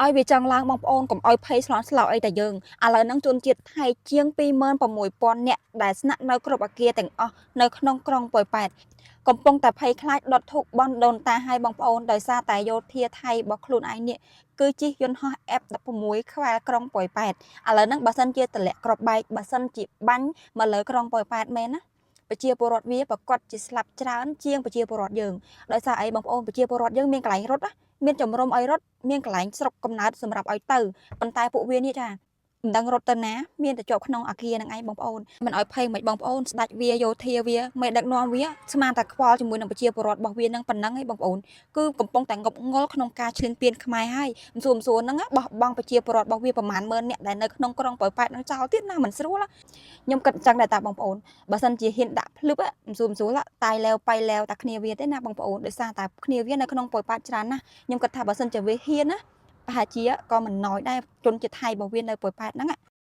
ឲ្យវាចង់ឡើងបងប្អូនកុំឲ្យភ័យស្លន់ស្លោអីតែយើងឥឡូវហ្នឹងជនជាតិថៃជាង26000នាក់ដែលស្នាក់នៅគ្រប់អគារទាំងអស់នៅក្នុងក្រុងប៉ោយប៉ែតកំពុងតែភ័យខ្លាចដុតធូបបន់ដូនតាឲ្យបងប្អូនដោយសារតែយោធាថៃរបស់ខ្លួនឯងនេះគឺជិះយន្តហោះ F16 ខ្វែលក្រុងប៉ោយប៉ែតឥឡូវហ្នឹងបើសិនជាតម្លាក់ក្របបែកបើសិនជាបាញ់មកលើក្រុងប៉ោយប៉ែតមែនណាប្រជាពលរដ្ឋវាប្រកាសជាស្លាប់ច្រើនជាងប្រជាពលរដ្ឋយើងដោយសារអីបងប្អូនប្រជាពលរដ្ឋយើងមានកន្លែងរត់មានជំរំឲ្យរត់មានកន្លែងស្រុកកំណើតសម្រាប់ឲ្យទៅប៉ុន្តែពួកវានេះចាមិនដឹងរត់ទៅណាមានតែជាប់ក្នុងអាគារនឹងឯងបងប្អូនមិនឲ្យភ័យមិនបងប្អូនស្ដាច់វាយោធាវាមិនដឹកនាំវាស្មានតែខ្វល់ជាមួយនឹងប្រជាពលរដ្ឋរបស់វានឹងប៉ុណ្ណឹងឯងបងប្អូនគឺកំពុងតែងប់ងល់ក្នុងការឈ្លានពានខ្មែរហើយមិនសួរហ្នឹងបោះបង់ប្រជាពលរដ្ឋរបស់វាប្រមាណ10000នាក់ដែលនៅក្នុងក្រុងប៉ោយប៉ែតនឹងចោលទៀតណាមិនស្រួលខ្ញុំគិតអញ្ចឹងដែរតាបងប្អូនបើសិនជាហ៊ានដាក់ភ្លឹបមិនស្រួលតាយលែវប៉ៃលែវតែគ្នាវាទេណាបងប្អូនដោយសារតែគ្នាវានៅក្នុងប៉ោយប៉ែតច្រើនណាស់ខ្ញុំគិតថាបើសិនជាវាហ៊ានណាប្រហែលជាក៏មិនណយដែរជនជាតិថៃរបស់វានៅប៉ោយប៉ែតហ្នឹង